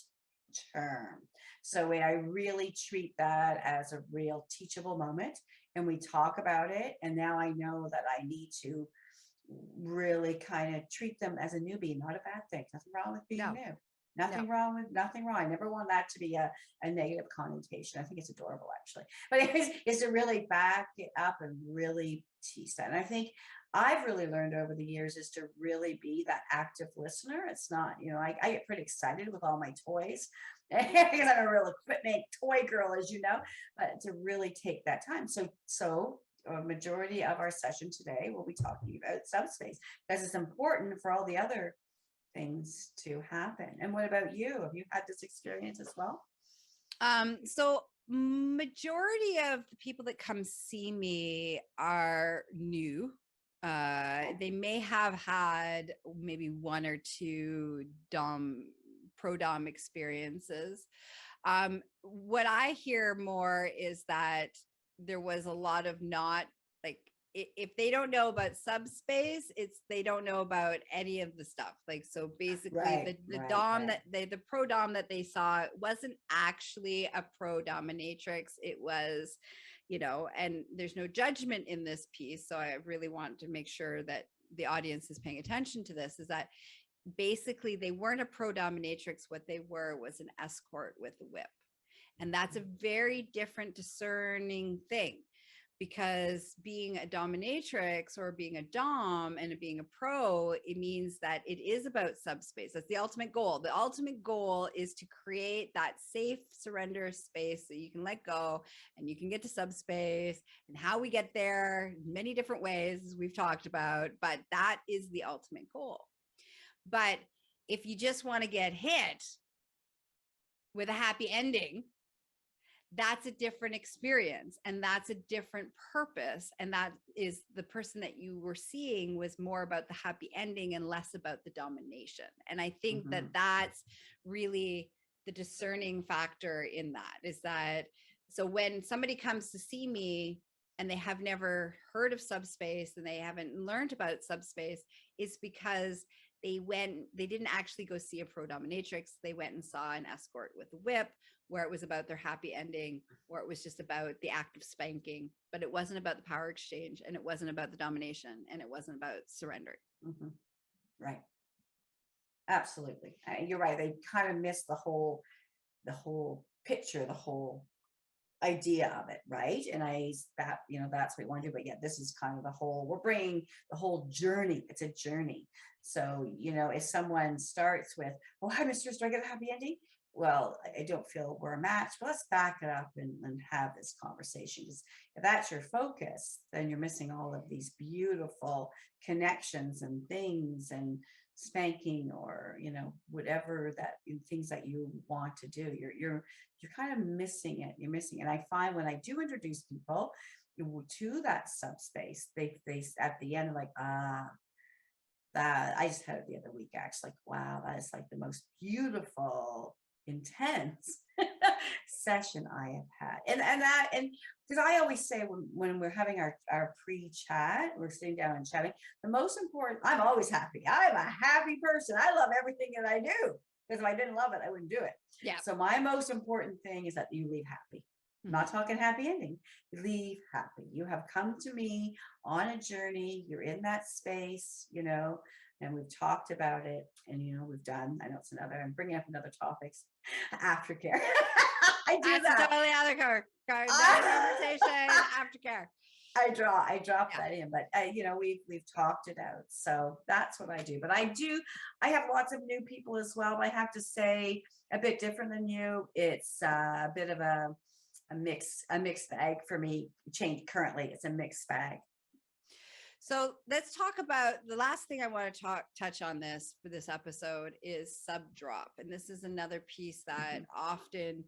term. So I really treat that as a real teachable moment, and we talk about it. And now I know that I need to really kind of treat them as a newbie, not a bad thing. Nothing wrong with being No, new. no. Nothing wrong. I never want that to be a negative connotation. I think it's adorable, actually. But is to really back it up and really tease that. And I think I've really learned over the years is to really be that active listener. It's not, I get pretty excited with all my toys because I'm a real equipment toy girl, as you know, but to really take that time. So a majority of our session today, we'll be talking about subspace because it's important for all the other things to happen. And what about you? Have you had this experience as well? So majority of the people that come see me are new. They may have had maybe one or two Pro Domme experiences. What I hear more is that there was a lot of not like, if they don't know about subspace, they don't know about any of the stuff. Like, so basically the Dom that the Pro Domme that they saw wasn't actually a Pro-Dominatrix. It was, and there's no judgment in this piece. So I really want to make sure that the audience is paying attention to this, is that basically they weren't a Pro-Dominatrix. What they were was an escort with a whip. And that's a very different discerning thing, because being a dominatrix or being a dom and being a pro, it means that it is about subspace. That's the ultimate goal. The ultimate goal is to create that safe surrender space so you can let go and you can get to subspace. And how we get there, many different ways, as we've talked about, but that is the ultimate goal. But if you just want to get hit with a happy ending, that's a different experience and that's a different purpose. And that is the person that you were seeing was more about the happy ending and less about the domination. And I think that that's really the discerning factor in that, is that, so when somebody comes to see me and they have never heard of subspace and they haven't learned about subspace, it's because they didn't actually go see a Pro-Dominatrix. They went and saw an escort with a whip, where it was about their happy ending, or it was just about the act of spanking, but it wasn't about the power exchange, and it wasn't about the domination, and it wasn't about surrendering. Right. Absolutely. You're right. They kind of missed the whole picture, the whole idea of it. Right. And that's what we want to do. But yeah, this is kind of we're bringing the whole journey. It's a journey. So, if someone starts with, oh, hi, Mistress, do I get a happy ending? Well, I don't feel we're a match, but let's back it up and have this conversation. Because if that's your focus, then you're missing all of these beautiful connections and things and spanking, or whatever things that you want to do. You're kind of missing it. You're missing it. And I find when I do introduce people to that subspace, they at the end are like, that I just had it the other week, actually. Like, wow, that is like the most beautiful, intense session I have had. And because I always say when we're having our pre-chat, we're sitting down and chatting, the most important, I'm always happy. I'm a happy person. I love everything that I do, because if I didn't love it, I wouldn't do it. Yeah. So my most important thing is that you leave happy. I'm not talking happy ending. Leave happy. You have come to me on a journey. You're in that space, and we've talked about it, and we've done. I know it's I'm bringing up another topics. Aftercare. I do That's that. totally other conversation. Aftercare. I drop that in, but we've talked it out. So that's what I do. But I have lots of new people as well. But I have to say, a bit different than you. It's a bit of a mixed bag for me. Currently, it's a mixed bag. So let's talk about the last thing I want to touch on for this episode is sub drop. And this is another piece that often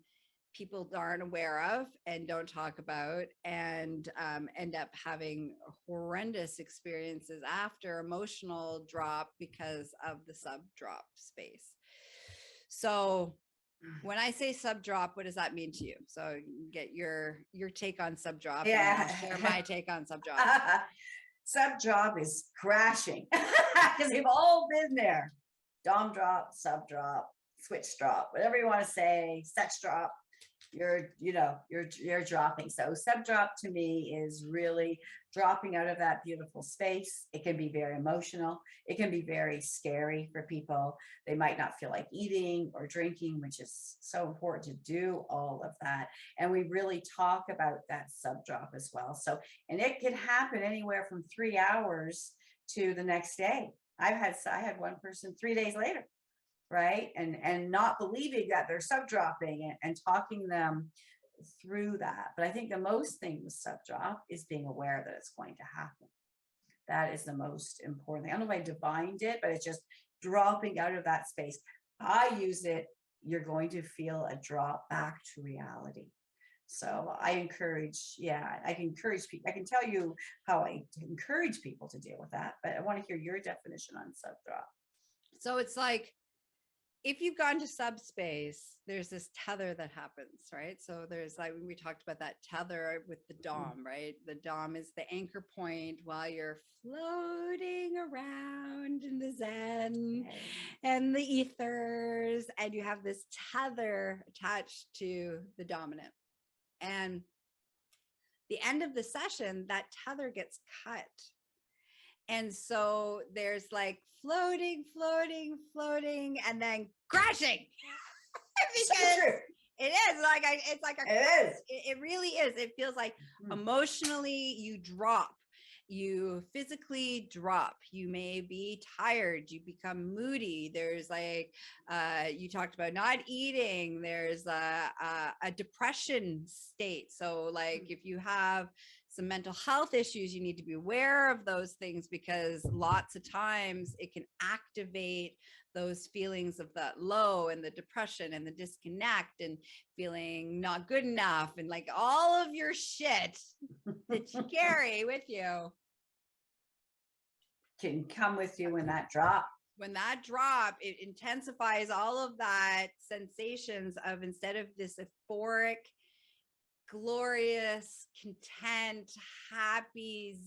people aren't aware of and don't talk about, and end up having horrendous experiences after emotional drop because of the sub drop space. So when I say sub drop, what does that mean to you? So get your take on sub drop. Yeah. And I'll share my take on sub drop. Sub drop is crashing, because we've all been there. Dom drop, sub drop, switch drop, whatever you want to say, sex drop. You're dropping. So sub drop to me is really dropping out of that beautiful space. It can be very emotional. It can be very scary for people. They might not feel like eating or drinking, which is so important to do all of that. And we really talk about that sub drop as well. So, and it can happen anywhere from 3 hours to the next day. I had one person 3 days later, right? And not believing that they're sub dropping and talking them through that. But I think the most thing with sub drop is being aware that it's going to happen. That is the most important thing. I don't know if I divined it, but it's just dropping out of that space. I use it. You're going to feel a drop back to reality. So I encourage, I can encourage people. I can tell you how I encourage people to deal with that, but I want to hear your definition on sub drop. So it's like, if you've gone to Subspace, there's this tether that happens, right? So there's like, we talked about that tether with the Domme, right? The Domme is the anchor point while you're floating around in the Zen and the ethers, and you have this tether attached to the dominant. And the end of the session, that tether gets cut. And so there's like floating, and then crashing. Because it is like, it's like, it really is. It feels like emotionally you drop, you physically drop, you may be tired, you become moody. There's like, you talked about not eating, there's a depression state. So like if you have some mental health issues, you need to be aware of those things, because lots of times it can activate those feelings of that low and the depression and the disconnect and feeling not good enough and like all of your shit that you carry with you can come with you when that drop. When that drop, it intensifies all of that sensations of, instead of this euphoric, glorious, content, happy,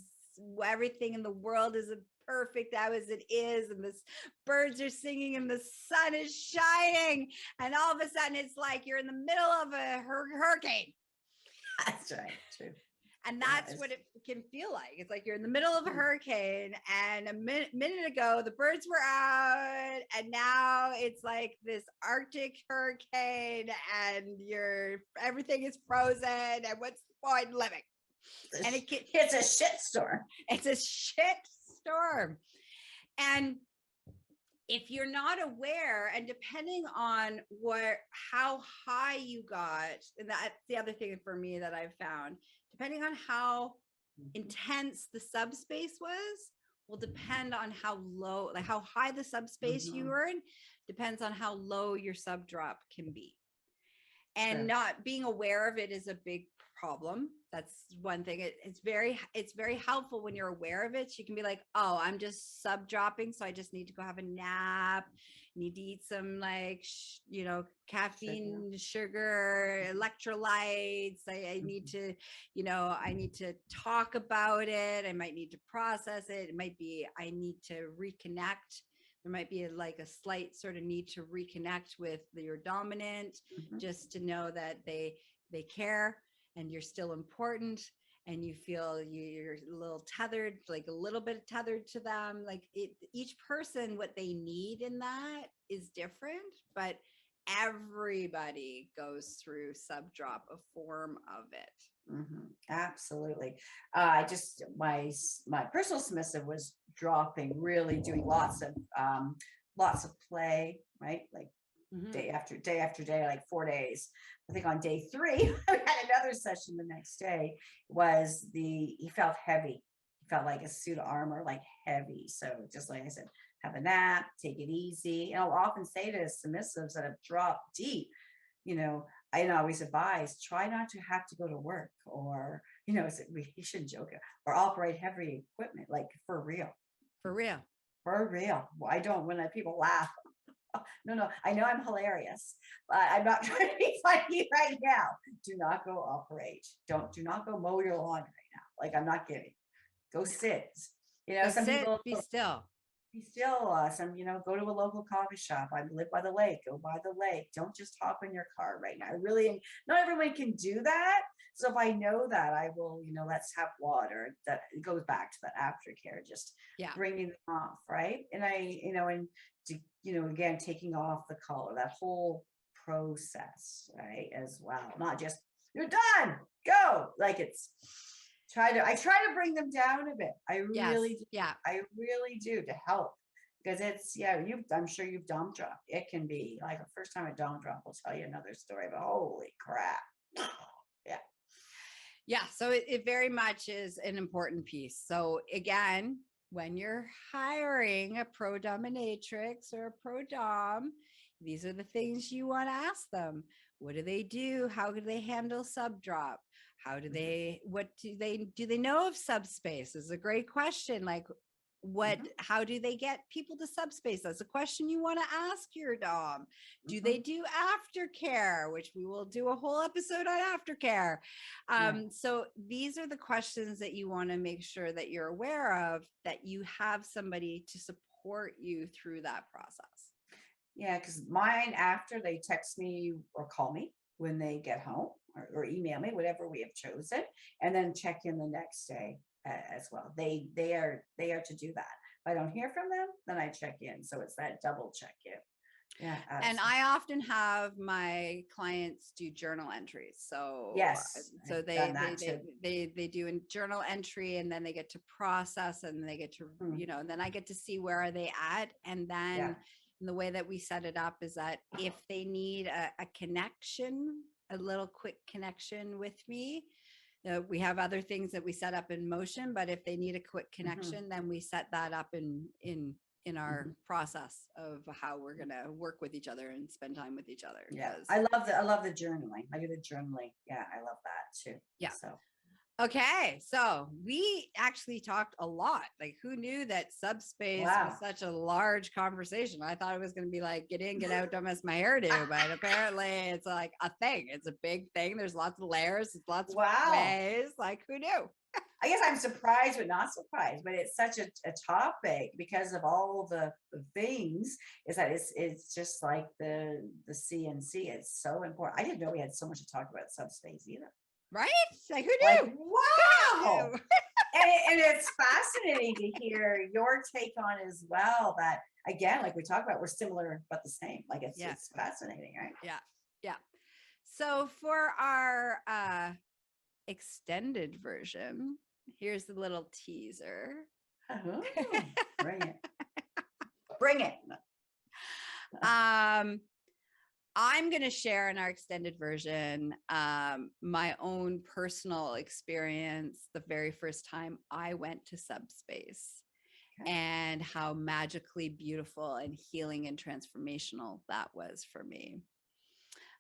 everything in the world is perfect as it is, and the birds are singing and the sun is shining, and all of a sudden it's like you're in the middle of a hurricane. That's right, true. And that's what it can feel like. It's like you're in the middle of a hurricane, and a minute ago the birds were out, and now it's like this Arctic hurricane, and everything is frozen, and what's the point in living? And it's a shit storm. It's a shit storm. And if you're not aware, and depending on how high you got, and that's the other thing for me that I've found, depending on how intense the subspace will depend on how low, like how high the subspace you were in, depends on how low your sub drop can be. And not being aware of it is a big problem. That's one thing. It's very helpful when you're aware of it. You can be like, oh, I'm just sub dropping, so I just need to go have a nap. Need to eat some like caffeine, sugar, electrolytes. I need to, I need to talk about it. I might need to process it. It might be I need to reconnect. There might be like a slight sort of need to reconnect with your dominant, just to know that they care and you're still important, and you feel you're a little tethered, like a little bit tethered to them. Like each person, what they need in that is different, but everybody goes through sub drop, a form of it. Absolutely. My personal submissive was dropping, really doing lots of play, right? Like day after day, like 4 days. I think on day 3, I had another session the next day. He felt heavy. He felt like a suit of armor, like heavy. So just like I said, have a nap, take it easy. And I'll often say to submissives that have dropped deep, I always advise, try not to have to go to work, or, you shouldn't joke it, or operate heavy equipment, like for real. Well, I don't, when people laugh, no, I know I'm hilarious, but I'm not trying to be funny right now. Do not go operate. Do not go mow your lawn right now. Like, I'm not kidding. Go sit. Be still. Be still, go to a local coffee shop. I live by the lake. Go by the lake. Don't just hop in your car right now. Not everyone can do that. So if I know that, I will, let's have water. That it goes back to that aftercare, just bringing them off, right? And again, taking off the collar, that whole process, right, as well. Not just you're done, go. Like I try to bring them down a bit. I really do. Yeah. I really do, to help, because I'm sure you've dom dropped. It can be like the first time I dom drop, I'll tell you another story, but holy crap. Yeah. Yeah. So it very much is an important piece. So again, when you're hiring a pro dominatrix or a pro dom, these are the things you want to ask them. What do they do? How do they handle sub drop? How do they, do they know of Subspace? Is a great question. Like how do they get people to Subspace? That's a question you want to ask your dom. Do they do aftercare, which we will do a whole episode on aftercare. So these are the questions that you want to make sure that you're aware of, that you have somebody to support you through that process. Yeah, because mine, after they text me or call me when they get home, or email me, whatever we have chosen, and then check in the next day as well. They are to do that. If I don't hear from them, then I check in. So it's that double check in. Yeah. Absolutely. And I often have my clients do journal entries. So yes, so they do a journal entry, and then they get to process, and they get to, and then I get to see where are they at. And then the way that we set it up is that if they need a connection, a little quick connection with me, we have other things that we set up in motion, but if they need a quick connection, then we set that up in our process of how we're going to work with each other and spend time with each other. Yeah. I love the journaling. I do the journaling. Yeah. I love that too. Yeah. So. Okay, so we actually talked a lot. Like, who knew that Subspace was such a large conversation? I thought it was going to be like, get in, get out, don't mess my hairdo. But apparently it's like a thing. It's a big thing. There's lots of layers. There's lots of ways. Like, who knew? I guess I'm surprised, but not surprised. But it's such a topic because of all the things. Is that it's just like the CNC. It's so important. I didn't know we had so much to talk about Subspace either. Right? Like, who knew? Like, wow. and it's fascinating to hear your take on as well. That again, like we talked about, we're similar but the same. Like it's fascinating, right? Yeah. Yeah. So for our extended version, here's the little teaser. Oh, bring it. Bring it. I'm going to share in our extended version my own personal experience the very first time I went to Subspace, and how magically beautiful and healing and transformational that was for me.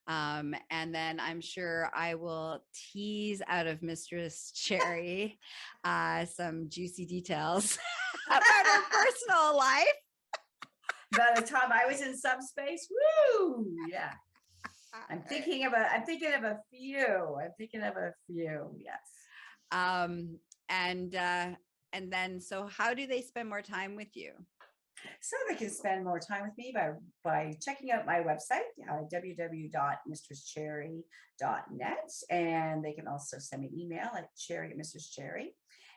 And then I'm sure I will tease out of Mistress Cherry some juicy details about her personal life. By the time I was in Subspace, woo, yeah. I'm thinking of a few, yes. And then, so how do they spend more time with you? So they can spend more time with me by checking out my website, www.mistresscherry.net, and they can also send me an email at cherry@mistresscherry.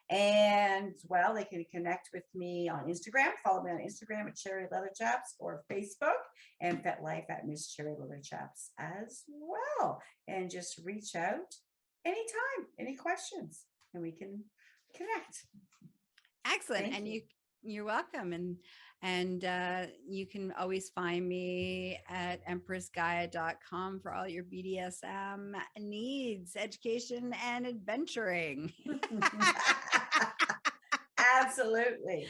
And well, they can connect with me on Instagram. Follow me on Instagram at Cherry Leather Chaps, or Facebook and FetLife at Miss Cherry Leather Chaps as well. And just reach out anytime, any questions, and we can connect. Excellent. And you're welcome. And you can always find me at empressgaia.com for all your BDSM needs, education, and adventuring. Absolutely.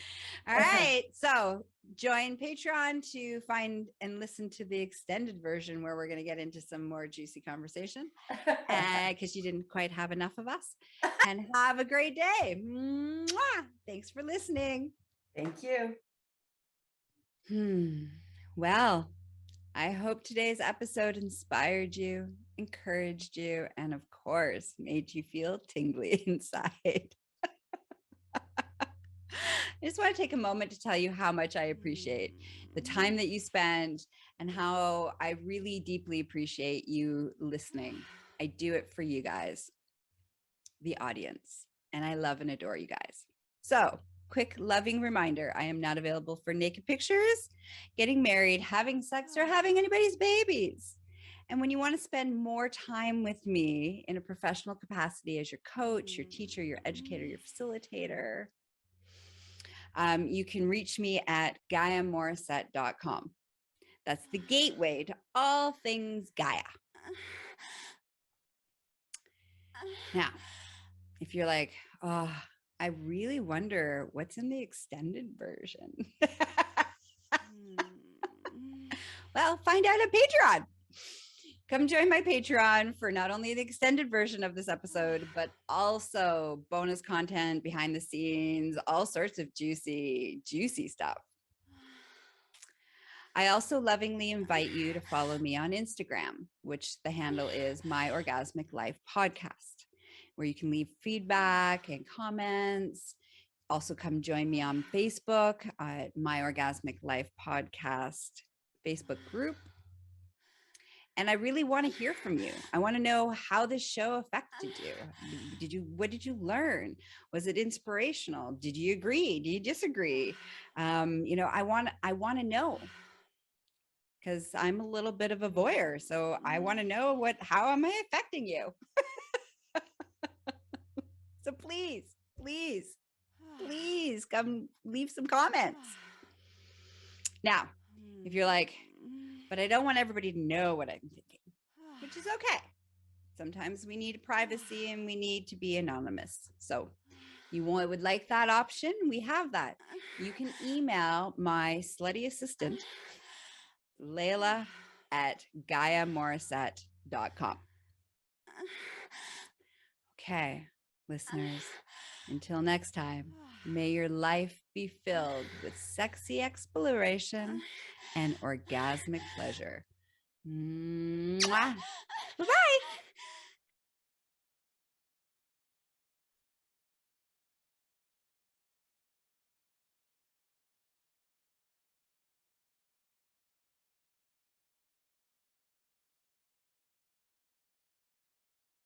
All right. So join Patreon to find and listen to the extended version, where we're going to get into some more juicy conversation, because you didn't quite have enough of us. And have a great day. Mwah! Thanks for listening. Thank you. Well, I hope today's episode inspired you, encouraged you, and of course, made you feel tingly inside. I just want to take a moment to tell you how much I appreciate the time that you spend and how I really deeply appreciate you listening. I do it for you guys, the audience, and I love and adore you guys. So, quick loving reminder, I am not available for naked pictures, getting married, having sex, or having anybody's babies. And when you want to spend more time with me in a professional capacity as your coach, your teacher, your educator, your facilitator, you can reach me at GaiaMorrissette.com. That's the gateway to all things Gaia. Now, if you're like, oh, I really wonder what's in the extended version. Well, find out at Patreon. Come join my Patreon for not only the extended version of this episode, but also bonus content, behind the scenes, all sorts of juicy, juicy stuff. I also lovingly invite you to follow me on Instagram, which the handle is My Orgasmic Life Podcast, where you can leave feedback and comments. Also come join me on Facebook at My Orgasmic Life Podcast Facebook group. And I really want to hear from you. I want to know how this show affected you. What did you learn? Was it inspirational? Did you agree? Do you disagree? I want to know, because I'm a little bit of a voyeur. So I want to know how am I affecting you? So please come leave some comments. Now, if you're like, but I don't want everybody to know what I'm thinking, which is okay. Sometimes we need privacy and we need to be anonymous. So you would like that option? We have that. You can email my slutty assistant, Layla, at GaiaMorrissette.com. Okay, listeners, until next time, may your life be filled with sexy exploration and orgasmic pleasure. Mwah. Bye-bye.